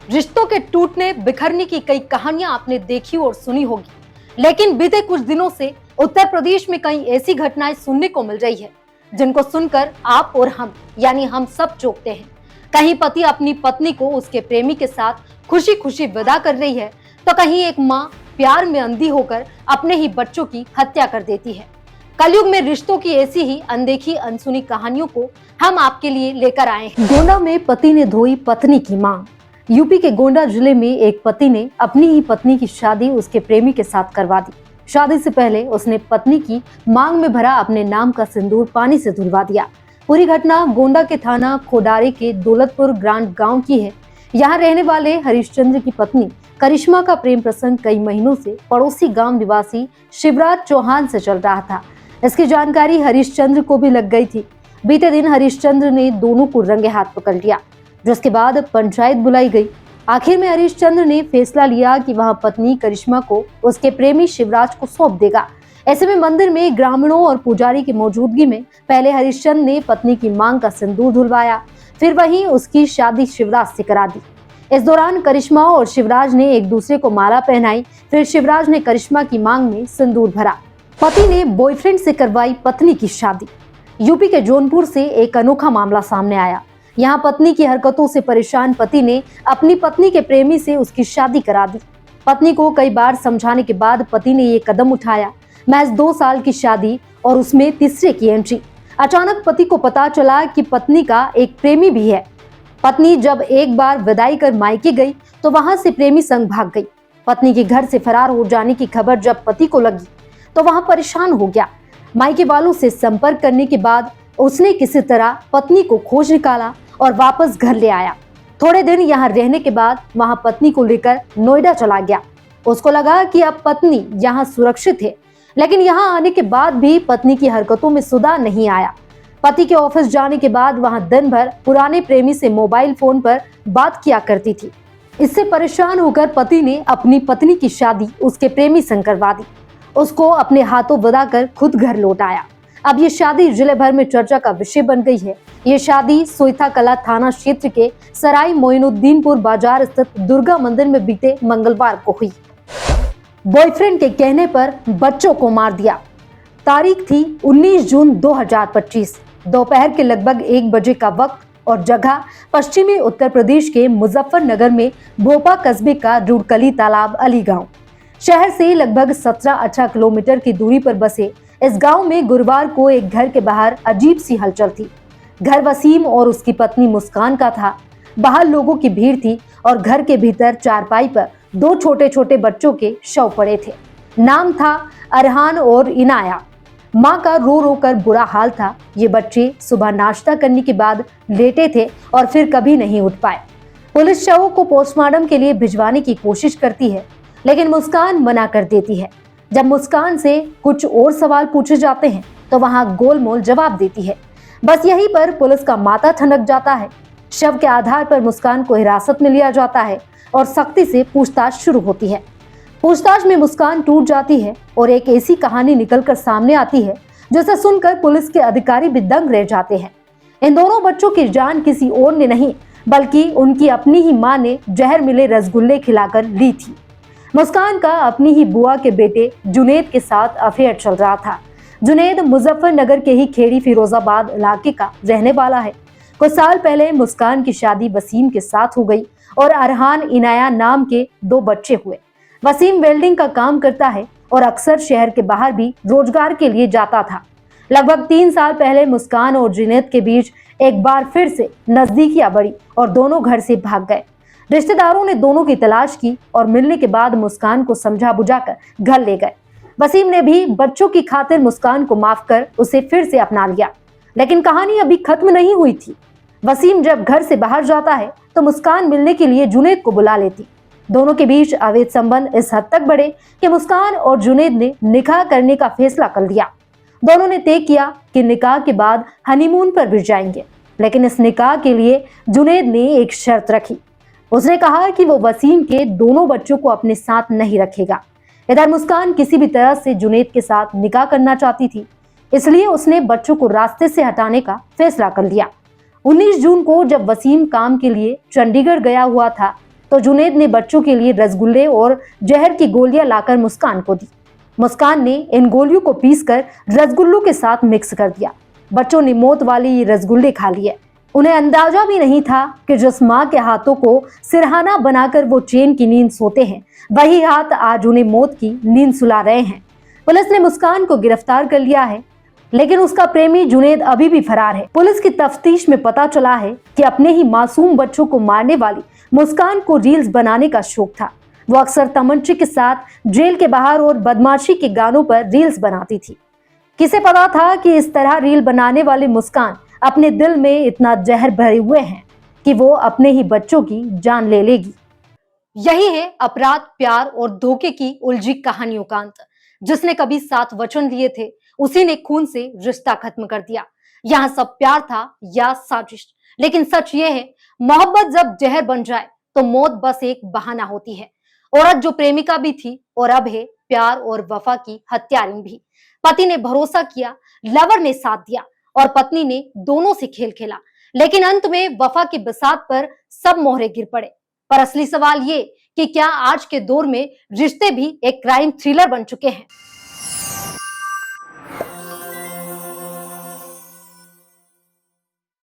रिश्तों के टूटने बिखरने की कई कहानियां आपने देखी और सुनी होगी, लेकिन बीते कुछ दिनों से उत्तर प्रदेश में कई ऐसी घटनाएं सुनने को मिल रही है जिनको सुनकर आप और हम यानी हम सब चौंकते हैं। कहीं पति अपनी पत्नी को उसके प्रेमी के साथ खुशी खुशी विदा कर रही है, तो कहीं एक माँ प्यार में अंधी होकर अपने ही बच्चों की हत्या कर देती है। कलयुग में रिश्तों की ऐसी ही अनदेखी अनसुनी कहानियों को हम आपके लिए लेकर आए हैं। गोंडा में पति ने धोई पत्नी की मांग। यूपी के गोंडा जिले में एक पति ने अपनी ही पत्नी की शादी उसके प्रेमी के साथ करवा दी। शादी से पहले उसने पत्नी की मांग में भरा अपने नाम का सिंदूर पानी से धुलवा दिया। पूरी घटना गोंडा के थाना खोडारे के दौलतपुर ग्रांड गांव की है। यहाँ रहने वाले हरिश्चंद्र की पत्नी करिश्मा का प्रेम प्रसंग कई महीनों से पड़ोसी गांव निवासी शिवराज चौहान से चल रहा था। इसकी जानकारी हरिश्चंद्र को भी लग गई थी। बीते दिन हरिश्चंद्र ने दोनों को रंगे हाथ पकड़ लिया, जिसके बाद पंचायत बुलाई गई। आखिर में हरिश्चंद्र ने फैसला लिया कि वह पत्नी करिश्मा को उसके प्रेमी शिवराज को सौंप देगा। ऐसे में मंदिर में ग्रामीणों और पुजारी की मौजूदगी में पहले हरिश्चंद्र ने पत्नी की मांग का सिंदूर धुलवाया, फिर वहीं उसकी शादी शिवराज से करा दी। इस दौरान करिश्मा और शिवराज ने एक दूसरे को माला पहनाई। फिर शिवराज ने करिश्मा की मांग में सिंदूर भरा। पति ने बॉयफ्रेंड से करवाई पत्नी की शादी। यूपी के जौनपुर से एक अनोखा मामला सामने आया। यहाँ पत्नी की हरकतों से परेशान पति ने अपनी पत्नी के प्रेमी से उसकी शादी करा दी। पत्नी को कई बार समझाने के बाद पति ने ये कदम उठाया। महज 2 साल की शादी और उसमें तीसरे की एंट्री। अचानक पति को पता चला कि पत्नी का एक प्रेमी भी है। पत्नी जब एक बार विदाई कर मायके गई तो वहां से प्रेमी संग भाग गई। पत्नी के घर से फरार हो जाने की खबर जब पति को लगी तो वहां परेशान हो गया। मायके वालों से संपर्क करने के बाद उसने किसी तरह पत्नी को खोज निकाला और वापस घर ले आया। थोड़े दिन यहाँ रहने के बाद वहां पत्नी को लेकर नोएडा चला गया। उसको लगा कि अब पत्नी यहाँ सुरक्षित है, लेकिन यहाँ आने के बाद भी पत्नी की हरकतों में सुधार नहीं आया। पति के ऑफिस जाने के बाद वहां दिन भर पुराने प्रेमी से मोबाइल फोन पर बात किया करती थी। इससे परेशान होकर पति ने अपनी पत्नी की शादी उसके प्रेमी संग करवा दी। उसको अपने हाथों विदा कर खुद घर लौट आया। अब ये शादी जिले भर में चर्चा का विषय बन गई है। ये शादी सोइथा कला थाना क्षेत्र के सराय मोइनुद्दीनपुर बाजार स्थित दुर्गा मंदिर में बीते मंगलवार को हुई। बॉयफ्रेंड के कहने पर बच्चों को मार दिया। तारीख थी 19 जून 2025। दोपहर के लगभग 1 बजे का वक्त और जगह पश्चिमी उत्तर प्रदेश के मुजफ्फरनगर में भोपा कस्बे का रुड़कली तालाब अली गांव। शहर से लगभग 17-18 किलोमीटर की दूरी पर बसे इस गांव में गुरुवार को एक घर के बाहर अजीब सी हलचल थी। घर वसीम और उसकी पत्नी मुस्कान का था। बाहर लोगों की भीड़ थी और घर के भीतर चारपाई पर 2 छोटे छोटे बच्चों के शव पड़े थे। नाम था अरहान और इनाया। माँ का रो रो कर बुरा हाल था। ये बच्चे सुबह नाश्ता करने के बाद लेटे थे और फिर कभी नहीं उठ पाए। पुलिस शवों को पोस्टमार्टम के लिए भिजवाने की कोशिश करती है, लेकिन मुस्कान मना कर देती है। जब मुस्कान से कुछ और सवाल पूछे जाते हैं तो वहां गोलमोल जवाब देती है। बस यहीं पर पुलिस का माथा ठनक जाता है। शव के आधार पर मुस्कान को हिरासत में लिया जाता है और सख्ती से पूछताछ शुरू होती है। पूछताछ में मुस्कान टूट जाती है और एक ऐसी कहानी निकलकर सामने आती है जिसे सुनकर पुलिस के अधिकारी भी दंग रह जाते हैं। इन दोनों बच्चों की जान किसी और ने नहीं बल्कि उनकी अपनी ही मां ने जहर मिले रसगुल्ले खिलाकर ली थी। मुस्कान का अपनी ही बुआ के बेटे जुनेद के साथ अफेयर चल रहा था। जुनेद मुजफ्फरनगर के ही खेड़ी फिरोजाबाद इलाके का रहने वाला है। कुछ साल पहले मुस्कान की शादी वसीम के साथ हो गई और अरहान इनाया नाम के 2 बच्चे हुए। वसीम वेल्डिंग का काम करता है और अक्सर शहर के बाहर भी रोजगार के लिए जाता था। लगभग 3 साल पहले मुस्कान और जुनेद के बीच एक बार फिर से नजदीकियां बढ़ी और दोनों घर से भाग गए। रिश्तेदारों ने दोनों की तलाश की और मिलने के बाद मुस्कान को समझा बुझाकर घर ले गए। वसीम ने भी बच्चों की खातिर मुस्कान को माफ कर उसे फिर से अपना लिया, लेकिन कहानी अभी खत्म नहीं हुई थी। वसीम जब घर से बाहर जाता है तो मुस्कान मिलने के लिए जुनेद को बुला लेती। दोनों के बीच अवैध संबंध इस हद तक बढ़े कि मुस्कान और जुनेद ने निकाह करने का फैसला कर लिया। दोनों ने तय किया कि निकाह के बाद हनीमून पर भी जाएंगे, लेकिन इस निकाह के लिए जुनेद ने एक शर्त रखी। उसने कहा कि वो वसीम के दोनों बच्चों को अपने साथ नहीं रखेगा। इधर मुस्कान किसी भी तरह से जुनेद के साथ निकाह करना चाहती थी, इसलिए उसने बच्चों को रास्ते से हटाने का फैसला कर लिया। 19 जून को जब वसीम काम के लिए चंडीगढ़ गया हुआ था, तो जुनैद ने बच्चों के लिए रसगुल्ले और जहर की गोलियां लाकर मुस्कान को दी। मुस्कान ने इन गोलियों को पीसकर रसगुल्लों के साथ मिक्स कर दिया। बच्चों ने मौत वाले ये रसगुल्ले खा लिए। उन्हें अंदाजा भी नहीं था कि जिस माँ के हाथों को सिरहाना बनाकर वो चैन की नींद सोते हैं, वही हाथ आज उन्हें मौत की नींद सुला रहे हैं। पुलिस ने मुस्कान को गिरफ्तार कर लिया है, लेकिन उसका प्रेमी जुनैद अभी भी फरार है। पुलिस की तफ्तीश में पता चला है कि अपने ही मासूम बच्चों को मारने वाली मुस्कान को रील्स बनाने का शौक था। वो अक्सर तमंचे के साथ जेल के बाहर और बदमाशी के गानों पर रील्स बनाती थी। किसे पता था कि इस तरह रील बनाने वाली मुस्कान अपने दिल में इतना जहर भरे हुए हैं कि वो अपने ही बच्चों की जान ले लेगी। यही है अपराध, प्यार और धोखे की उलझी कहानियों का अंत। जिसने कभी 7 वचन लिए थे, उसी ने खून से रिश्ता खत्म कर दिया। यहाँ सब प्यार था या साजिश, लेकिन सच ये है, मोहब्बत जब जहर बन जाए तो मौत बस एक बहाना होती है। औरत जो प्रेमिका भी थी और अब है प्यार और वफा की हत्यारिन भी। पति ने भरोसा किया, लवर ने साथ दिया और पत्नी ने दोनों से खेल खेला, लेकिन अंत में वफा की बिसात पर सब मोहरे गिर पड़े। पर असली सवाल ये कि क्या आज के दौर में रिश्ते भी एक क्राइम थ्रिलर बन चुके हैं?